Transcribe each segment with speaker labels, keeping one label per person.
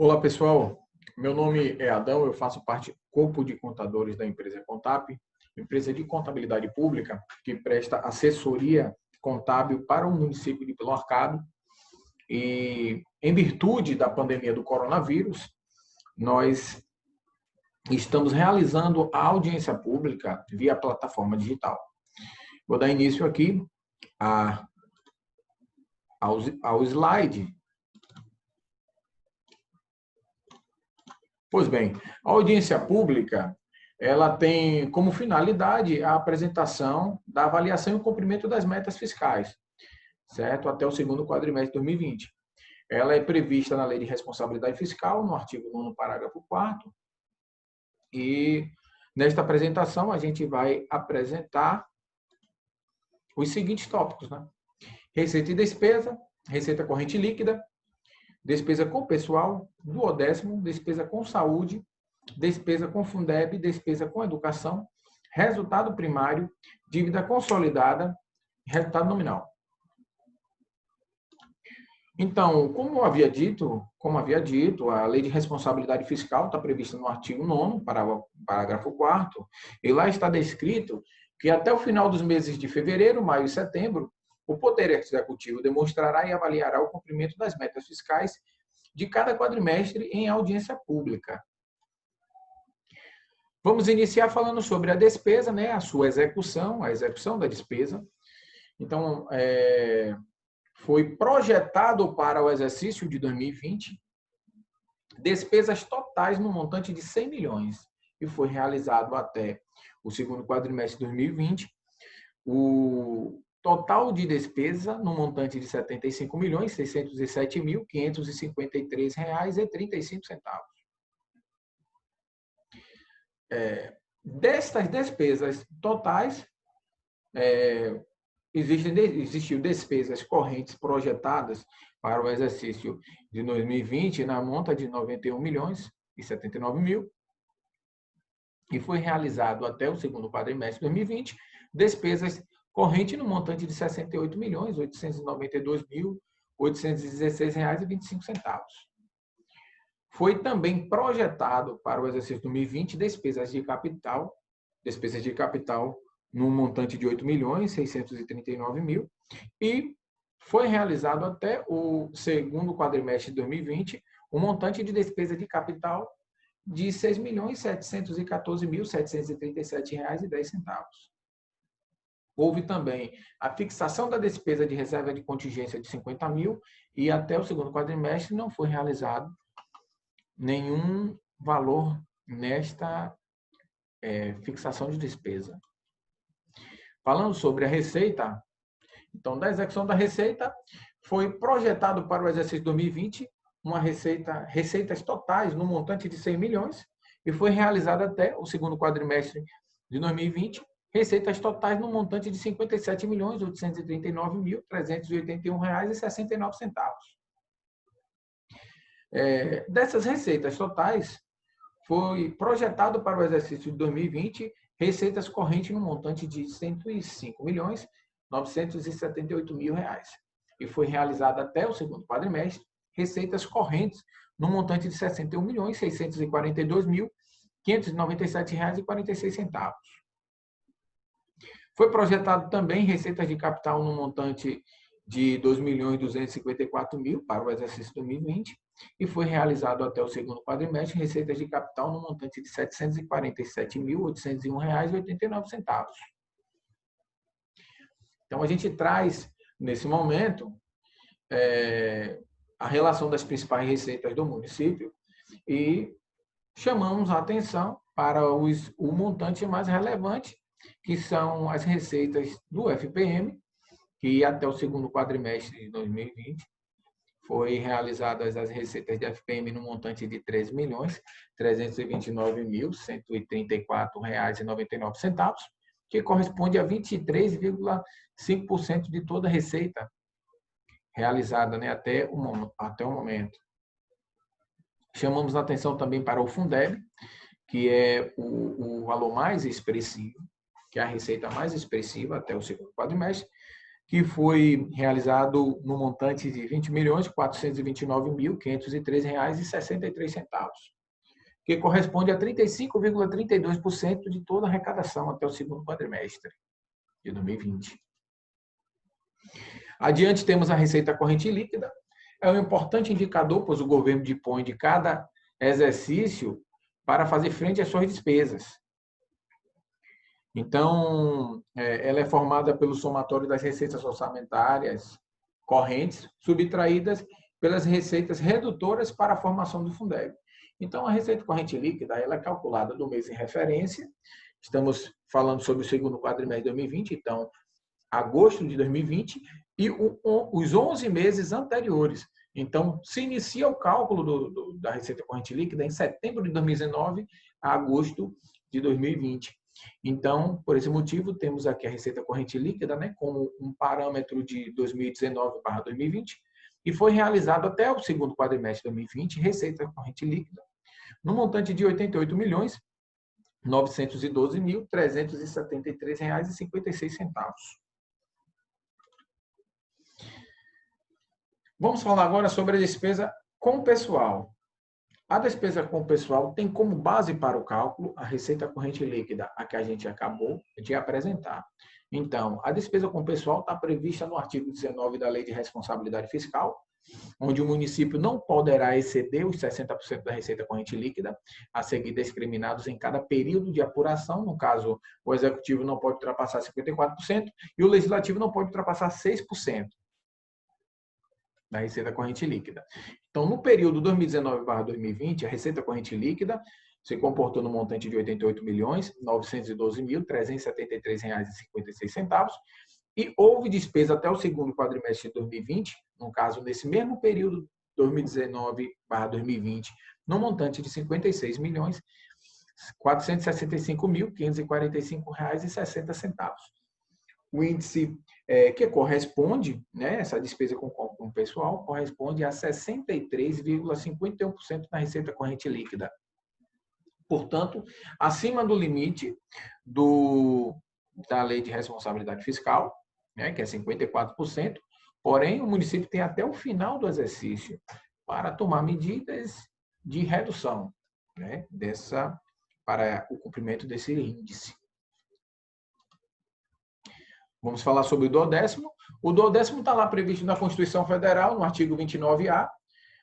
Speaker 1: Olá, pessoal. Meu nome é Adão, eu faço parte do corpo de contadores da empresa Contap, empresa de contabilidade pública que presta assessoria contábil para o município de Belo Arcado. E, em virtude da pandemia do coronavírus, nós estamos realizando a audiência pública via plataforma digital. Vou dar início aqui ao slide. Pois bem, a audiência pública, ela tem como finalidade a apresentação da avaliação e o cumprimento das metas fiscais, certo? Até o segundo quadrimestre de 2020. Ela é prevista na Lei de Responsabilidade Fiscal, no artigo 9º, parágrafo 4º, e nesta apresentação a gente vai apresentar os seguintes tópicos, né? Receita e despesa, receita corrente líquida, despesa com pessoal, duodécimo, despesa com saúde, despesa com Fundeb, despesa com educação, resultado primário, dívida consolidada, resultado nominal. Então, como havia dito, a Lei de Responsabilidade Fiscal está prevista no artigo 9º, parágrafo 4º, e lá está descrito que até o final dos meses de fevereiro, maio e setembro, o Poder Executivo demonstrará e avaliará o cumprimento das metas fiscais de cada quadrimestre em audiência pública. Vamos iniciar falando sobre a despesa, né, a sua execução, a execução da despesa. Então, foi projetado para o exercício de 2020 despesas totais no montante de 100 milhões e foi realizado até o segundo quadrimestre de 2020 o total de despesa no montante de R$ 75.607.553,35. Destas despesas totais, existiu despesas correntes projetadas para o exercício de 2020 na monta de R$ 91.079.000 e foi realizado até o segundo quadrimestre de 2020 despesas corrente no montante de R$ 68.892.816,25. Foi também projetado para o exercício de 2020 despesas de capital no montante de R$ 8.639.000 e foi realizado até o segundo quadrimestre de 2020 um montante de despesa de capital de R$ 6.714.737,10. Houve também a fixação da despesa de reserva de contingência de 50 mil e até o segundo quadrimestre não foi realizado nenhum valor nesta fixação de despesa. Falando sobre a receita, então, da execução da receita, foi projetado para o exercício 2020 receitas totais no montante de 100 milhões e foi realizada até o segundo quadrimestre de 2020 receitas totais no montante de R$ 57.839.381,69. Dessas receitas totais, foi projetado para o exercício de 2020 receitas correntes no montante de R$ 105.978.000 e foi realizada até o segundo quadrimestre receitas correntes no montante de R$ 61.642.597,46. Foi projetado também receitas de capital no montante de R$ 2.254.000 para o exercício 2020 e foi realizado até o segundo quadrimestre receitas de capital no montante de R$ 747.801,89. Então, a gente traz, nesse momento, a relação das principais receitas do município e chamamos a atenção para o montante mais relevante, que são as receitas do FPM, que até o segundo quadrimestre de 2020 foi realizadas as receitas de FPM no montante de R$ 13.329.134,99, que corresponde a 23,5% de toda a receita realizada, né, até o momento. Chamamos a atenção também para o Fundeb, que é o valor mais expressivo, que é a receita mais expressiva até o segundo quadrimestre, que foi realizado no montante de R$ 20.429.513,63, que corresponde a 35,32% de toda a arrecadação até o segundo quadrimestre de 2020. Adiante, temos a receita corrente líquida. É um importante indicador, pois o governo dispõe de cada exercício para fazer frente às suas despesas. Então, ela é formada pelo somatório das receitas orçamentárias correntes, subtraídas pelas receitas redutoras para a formação do Fundeb. Então, a receita corrente líquida ela é calculada do mês em referência. Estamos falando sobre o segundo quadrimestre de 2020, então, agosto de 2020, e os 11 meses anteriores. Então, se inicia o cálculo da receita corrente líquida em setembro de 2019 a agosto de 2020. Então, por esse motivo, temos aqui a receita corrente líquida, né, como um parâmetro de 2019/2020, e foi realizado até o segundo quadrimestre de 2020, receita corrente líquida, no montante de R$ 88.912.373,56. Vamos falar agora sobre a despesa com o pessoal. A despesa com o pessoal tem como base para o cálculo a receita corrente líquida, a que a gente acabou de apresentar. Então, a despesa com o pessoal está prevista no artigo 19 da Lei de Responsabilidade Fiscal, onde o município não poderá exceder os 60% da receita corrente líquida, a seguir discriminados em cada período de apuração. No caso, o executivo não pode ultrapassar 54% e o legislativo não pode ultrapassar 6% da receita corrente líquida. Então, no período 2019/2020, a receita corrente líquida se comportou no montante de R$ 88.912.373,56, e houve despesa até o segundo quadrimestre de 2020, no caso, nesse mesmo período 2019/2020, no montante de R$ 56.465.545,60. O índice que corresponde, né, essa despesa com o pessoal, corresponde a 63,51% da receita corrente líquida. Portanto, acima do limite da Lei de Responsabilidade Fiscal, né, que é 54%, porém, o município tem até o final do exercício para tomar medidas de redução, né, para o cumprimento desse índice. Vamos falar sobre o duodécimo. O duodécimo está lá previsto na Constituição Federal, no artigo 29A,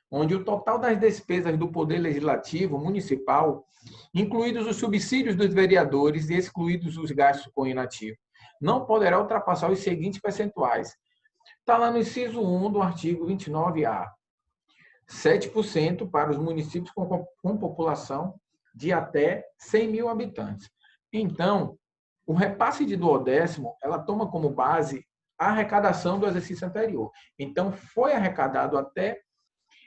Speaker 1: onde o total das despesas do Poder Legislativo Municipal, incluídos os subsídios dos vereadores e excluídos os gastos com inativo, não poderá ultrapassar os seguintes percentuais. Está lá no inciso 1 do artigo 29A. 7% para os municípios com população de até 100 mil habitantes. Então, o repasse de duodécimo, ela toma como base a arrecadação do exercício anterior. Então, foi arrecadado até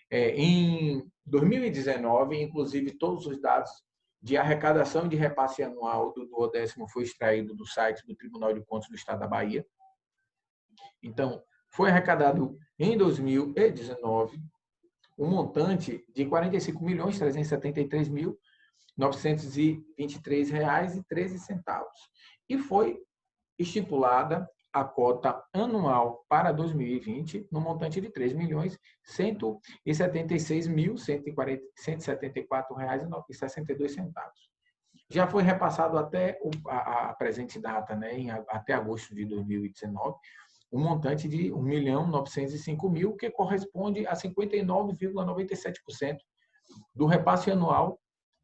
Speaker 1: em 2019, inclusive todos os dados de arrecadação e de repasse anual do duodécimo foi extraído do site do Tribunal de Contas do Estado da Bahia. Então, foi arrecadado em 2019 um montante de R$ 45.373.923,13. E foi estipulada a cota anual para 2020 no montante de R$ 3.176.174,62. Já foi repassado até a presente data, né, até agosto de 2019, um montante de R$ 1.905.000, que corresponde a 59,97% do repasse anual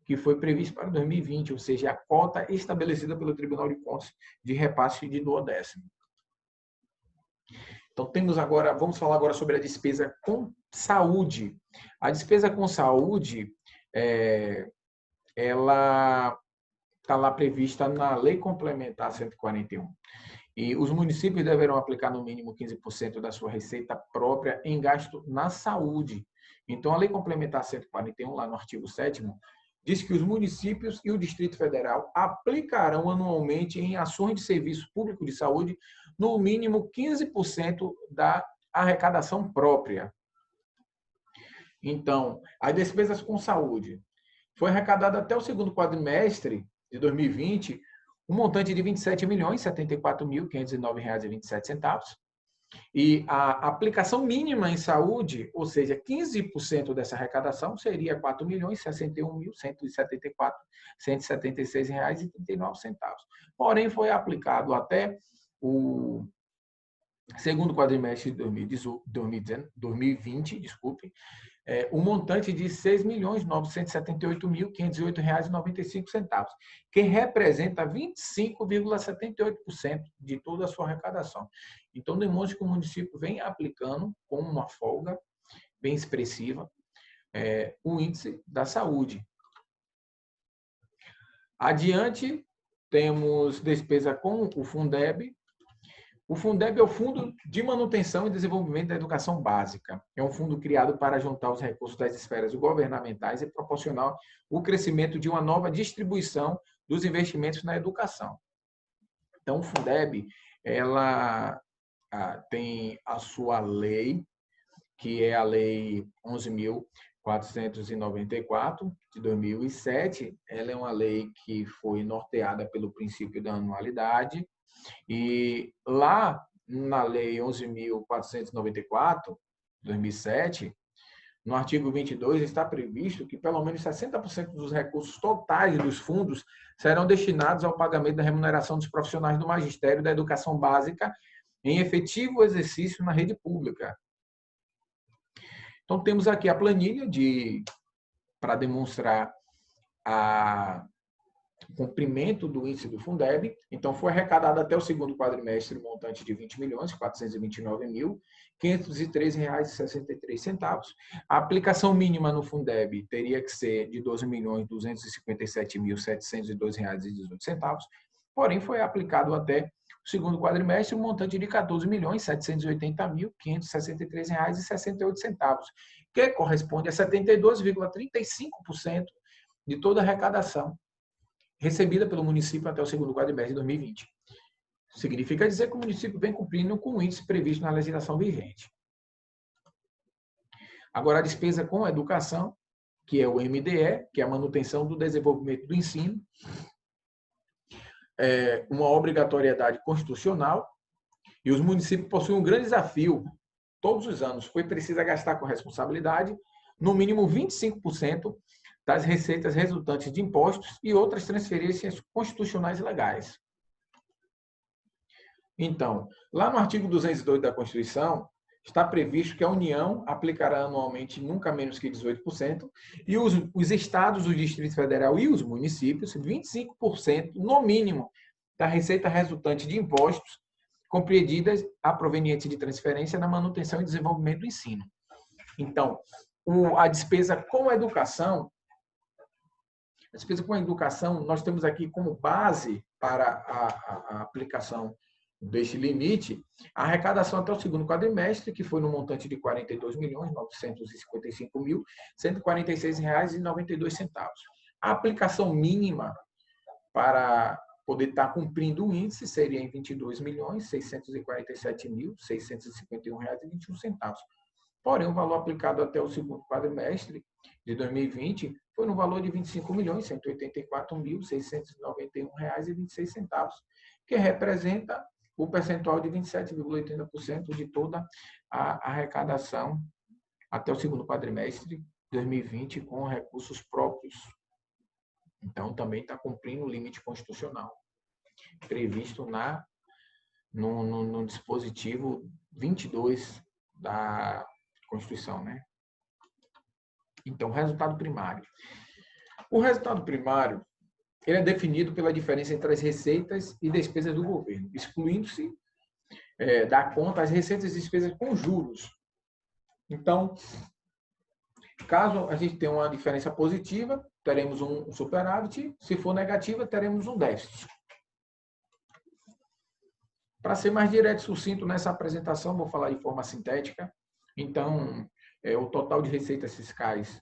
Speaker 1: que foi previsto para 2020, ou seja, a cota estabelecida pelo Tribunal de Contas de repasse de duodécimo. Então, vamos falar agora sobre a despesa com saúde. A despesa com saúde, ela está lá prevista na Lei Complementar 141. E os municípios deverão aplicar no mínimo 15% da sua receita própria em gasto na saúde. Então, a Lei Complementar 141, lá no artigo 7º, diz que os municípios e o Distrito Federal aplicarão anualmente em ações de serviço público de saúde no mínimo 15% da arrecadação própria. Então, as despesas com saúde foi arrecadado até o segundo quadrimestre de 2020 um montante de R$ 27.074.509,27. E a aplicação mínima em saúde, ou seja, 15% dessa arrecadação, seria R$ 4.061.174.176,39. Porém, foi aplicado até o segundo quadrimestre de 2020, desculpe, um montante de R$ 6.978.508,95, que representa 25,78% de toda a sua arrecadação. Então, demonstra que o município vem aplicando, com uma folga bem expressiva, o índice da saúde. Adiante, temos despesa com o Fundeb. O Fundeb é o Fundo de Manutenção e Desenvolvimento da Educação Básica. É um fundo criado para juntar os recursos das esferas governamentais e proporcionar o crescimento de uma nova distribuição dos investimentos na educação. Então, o Fundeb, ela tem a sua lei, que é a Lei 11.494, de 2007. Ela é uma lei que foi norteada pelo princípio da anualidade. E lá na Lei 11.494, de 2007, no artigo 22, está previsto que pelo menos 60% dos recursos totais dos fundos serão destinados ao pagamento da remuneração dos profissionais do magistério da educação básica em efetivo exercício na rede pública. Então, temos aqui a planilha para demonstrar o cumprimento do índice do Fundeb. Então, foi arrecadado até o segundo quadrimestre um montante de R$ 20.429.503,63. A aplicação mínima no Fundeb teria que ser de R$ 12.257.702,18. Porém, foi aplicado até o segundo quadrimestre um montante de R$ 14.780.563,68, que corresponde a 72,35% de toda a arrecadação recebida pelo município até o segundo quadrimestre de 2020. Significa dizer que o município vem cumprindo com o índice previsto na legislação vigente. Agora, a despesa com a educação, que é o MDE, que é a manutenção do desenvolvimento do ensino, é uma obrigatoriedade constitucional, e os municípios possuem um grande desafio, todos os anos, foi preciso gastar com responsabilidade, no mínimo 25% das receitas resultantes de impostos e outras transferências constitucionais legais. Então, lá no artigo 202 da Constituição, está previsto que a União aplicará anualmente nunca menos que 18%, e os estados, o Distrito Federal e os municípios, 25%, no mínimo, da receita resultante de impostos, compreendidas a proveniente de transferência na manutenção e desenvolvimento do ensino. Então, a despesa com a educação, nós temos aqui como base para a aplicação deste limite a arrecadação até o segundo quadrimestre, que foi no montante de R$ 42.955.146,92. A aplicação mínima para poder estar cumprindo o índice seria em R$ 22.647.651,21. Porém, o valor aplicado até o segundo quadrimestre de 2020 foi no valor de R$ 25.184.691,26, que representa o percentual de 27,80% de toda a arrecadação até o segundo quadrimestre de 2020 com recursos próprios. Então, também está cumprindo o limite constitucional previsto no dispositivo 22 da Constituição, né? Então, resultado primário. O resultado primário ele é definido pela diferença entre as receitas e despesas do governo, excluindo-se da conta as receitas e despesas com juros. Então, caso a gente tenha uma diferença positiva, teremos um superávit. Se for negativa, teremos um déficit. Para ser mais direto e sucinto nessa apresentação, vou falar de forma sintética. Então, o total de receitas fiscais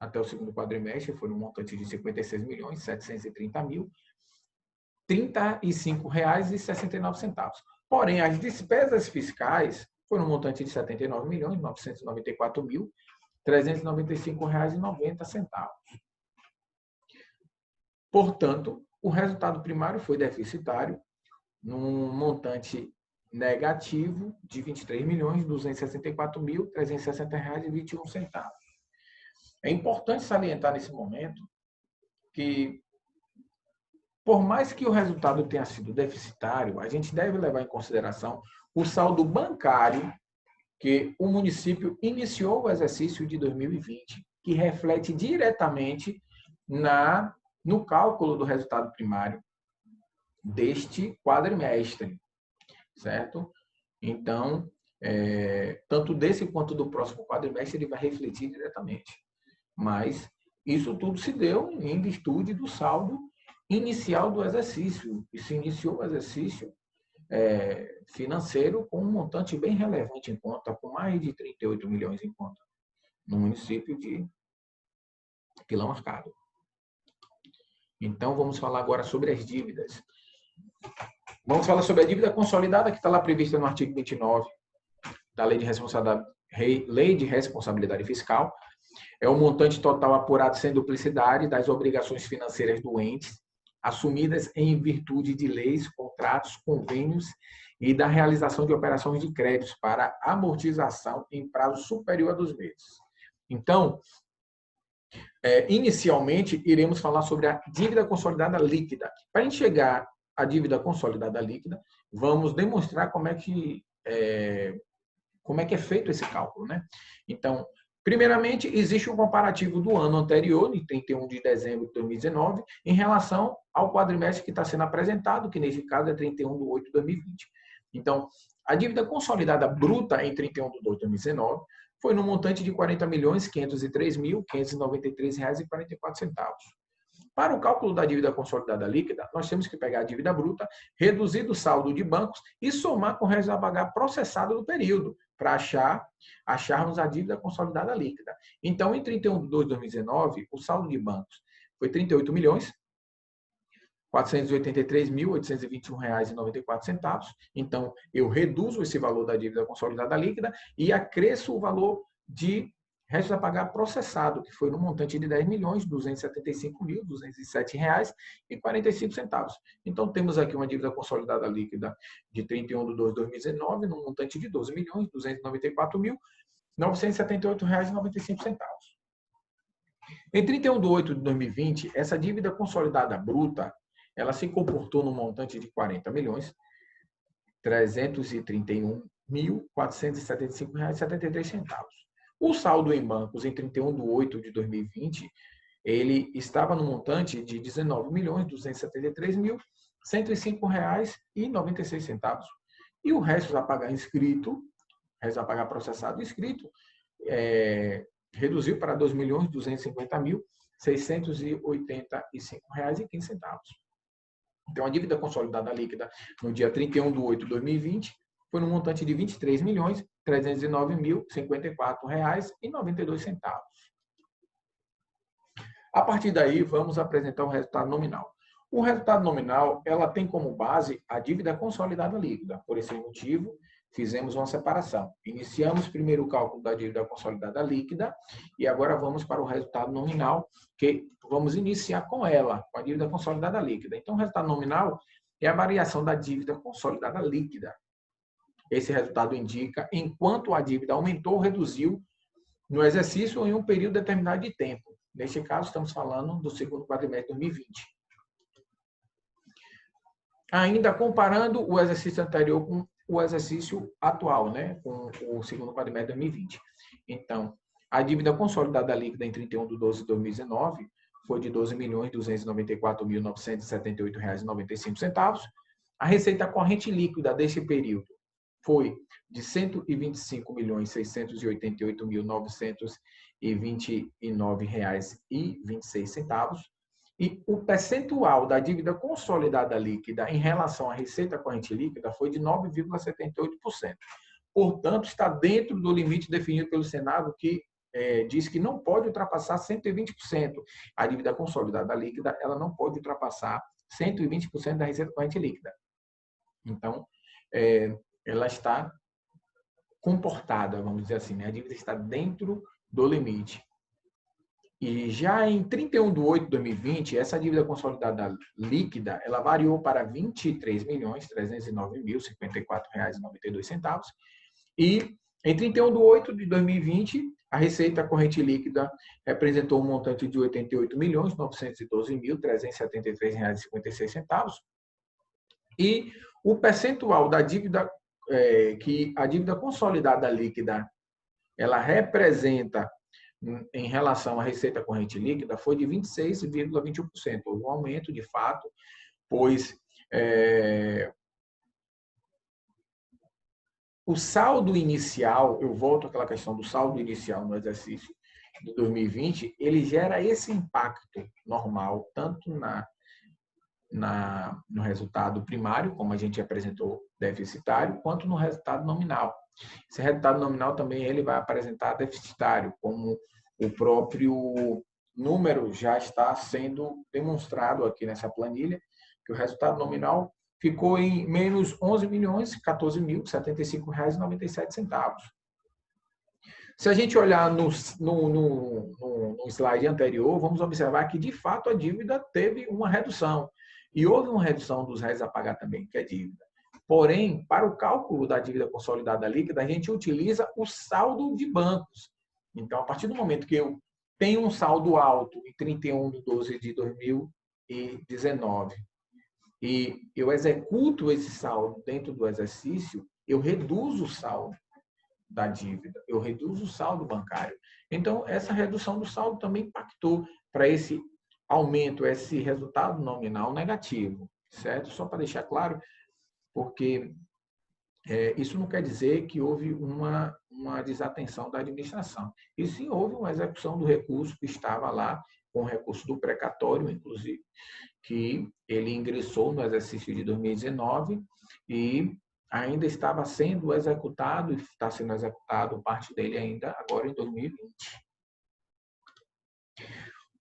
Speaker 1: até o segundo quadrimestre foi um montante de R$ 56.730.035,69. Porém, as despesas fiscais foram um montante de R$ 79.994.395,90. Portanto, o resultado primário foi deficitário, num montante negativo de R$ 23.264.360,21. É importante salientar nesse momento que, por mais que o resultado tenha sido deficitário, a gente deve levar em consideração o saldo bancário que o município iniciou o exercício de 2020, que reflete diretamente no cálculo do resultado primário deste quadrimestre, certo? Então, tanto desse quanto do próximo quadrimestre, ele vai refletir diretamente. Mas isso tudo se deu em virtude do saldo inicial do exercício. E se iniciou o exercício financeiro com um montante bem relevante em conta, com mais de 38 milhões em conta, no município de Pilão Arcado. Então, vamos falar agora sobre as dívidas. Vamos falar sobre a dívida consolidada, que está lá prevista no artigo 29 da Lei de Responsabilidade Fiscal. É o montante total apurado sem duplicidade das obrigações financeiras doentes, assumidas em virtude de leis, contratos, convênios e da realização de operações de créditos para amortização em prazo superior a 2 meses. Então, inicialmente, iremos falar sobre a dívida consolidada líquida. Para a gente chegar à dívida consolidada líquida, vamos demonstrar como é que é feito esse cálculo, né? Então, primeiramente, existe um comparativo do ano anterior, em 31 de dezembro de 2019, em relação ao quadrimestre que está sendo apresentado, que nesse caso é 31 de 8 de 2020. Então, a dívida consolidada bruta em 31 de 2 de 2019 foi no montante de R$ 40.503.593,44. Para o cálculo da dívida consolidada líquida, nós temos que pegar a dívida bruta, reduzir o saldo de bancos e somar com o resto a pagar processado do período, para acharmos a dívida consolidada líquida. Então, em 31 de 2 de 2019, o saldo de bancos foi R$ 38.483.821,94. Então, eu reduzo esse valor da dívida consolidada líquida e acresço o valor de resto a pagar processado, que foi no montante de R$ 10.275.207,45. Então, temos aqui uma dívida consolidada líquida de 31 de 2 de 2019, no montante de R$ 12.294.978,95. Em 31 de 8 de 2020, essa dívida consolidada bruta, ela se comportou no montante de R$ 40.331.475,73. O saldo em bancos em 31 de 8 de 2020, ele estava no montante de R$ 19.273.105,96. E o resto a pagar inscrito, resto a pagar processado inscrito, reduziu para R$ 2.250.685,15. Então, a dívida consolidada líquida no dia 31 de 8 de 2020 foi no montante de R$ 23.309.054,92. A partir daí, vamos apresentar o resultado nominal. O resultado nominal, ela tem como base a dívida consolidada líquida. Por esse motivo, fizemos uma separação. Iniciamos primeiro o cálculo da dívida consolidada líquida e agora vamos para o resultado nominal, que vamos iniciar com ela, com a dívida consolidada líquida. Então, o resultado nominal é a variação da dívida consolidada líquida. Esse resultado indica enquanto a dívida aumentou ou reduziu no exercício ou em um período determinado de tempo. Neste caso, estamos falando do segundo quadrimestre de 2020. Ainda comparando o exercício anterior com o exercício atual, né, com o segundo quadrimestre de 2020. Então, a dívida consolidada líquida em 31 de 12 de 2019 foi de R$ 12.294.978,95. A receita corrente líquida desse período foi de R$ 125.688.929,26. E o percentual da dívida consolidada líquida em relação à receita corrente líquida foi de 9,78%. Portanto, está dentro do limite definido pelo Senado, que diz que não pode ultrapassar 120%. A dívida consolidada líquida, ela não pode ultrapassar 120% da receita corrente líquida. Então, ela está comportada, vamos dizer assim, né? A dívida está dentro do limite. E já em 31/8/2020, essa dívida consolidada líquida, ela variou para R$ 23.309.054,92. E em 31/8/2020, a receita corrente líquida representou um montante de R$ 88.912.373,56. E o percentual da dívida, que a dívida consolidada líquida ela representa em relação à receita corrente líquida foi de 26,21%. Houve um aumento, de fato, pois o saldo inicial, eu volto àquela questão do saldo inicial no exercício de 2020, ele gera esse impacto normal, tanto no resultado primário, como a gente apresentou deficitário, quanto no resultado nominal. Esse resultado nominal também ele vai apresentar deficitário, como o próprio número já está sendo demonstrado aqui nessa planilha, que o resultado nominal ficou em menos R$ 11.014.075,97. Se a gente olhar no slide anterior, vamos observar que, de fato, a dívida teve uma redução. E houve uma redução dos réis a pagar também, que é dívida. Porém, para o cálculo da dívida consolidada líquida, a gente utiliza o saldo de bancos. Então, a partir do momento que eu tenho um saldo alto em 31/12/2019 e eu executo esse saldo dentro do exercício, eu reduzo o saldo da dívida, eu reduzo o saldo bancário. Então, essa redução do saldo também impactou para esse aumento, esse resultado nominal negativo, certo? Só para deixar claro, porque isso não quer dizer que houve uma desatenção da administração. E sim, houve uma execução do recurso que estava lá, com o recurso do precatório, inclusive, que ele ingressou no exercício de 2019 e ainda estava sendo executado, e está sendo executado parte dele ainda agora em 2020.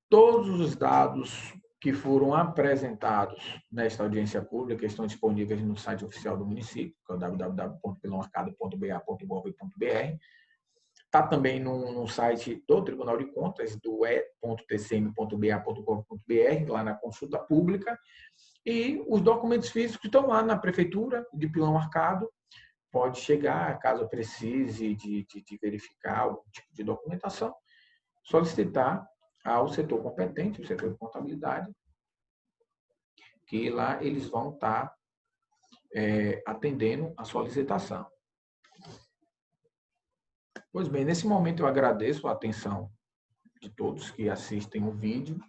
Speaker 1: Todos os dados que foram apresentados nesta audiência pública estão disponíveis no site oficial do município, que é o www.pilomarcado.ba.gov.br. Está também no site do Tribunal de Contas, do e.tcm.ba.gov.br, lá na consulta pública. E os documentos físicos estão lá na Prefeitura de Pilão Marcado. Pode chegar, caso precise de verificar algum tipo de documentação, solicitar ao setor competente, o setor de contabilidade, que lá eles vão estar atendendo a solicitação. Pois bem, nesse momento eu agradeço a atenção de todos que assistem o vídeo.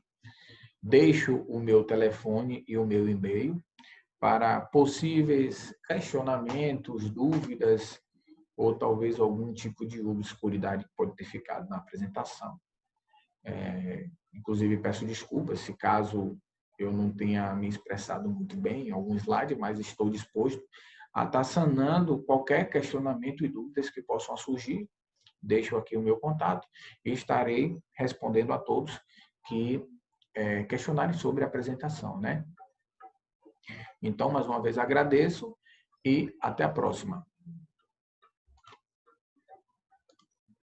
Speaker 1: Deixo o meu telefone e o meu e-mail para possíveis questionamentos, dúvidas ou talvez algum tipo de obscuridade que pode ter ficado na apresentação. Inclusive, peço desculpas se caso eu não tenha me expressado muito bem em algum slide, mas estou disposto a estar sanando qualquer questionamento e dúvidas que possam surgir. Deixo aqui o meu contato e estarei respondendo a todos que questionarem sobre a apresentação, né? Então, mais uma vez, agradeço e até a próxima.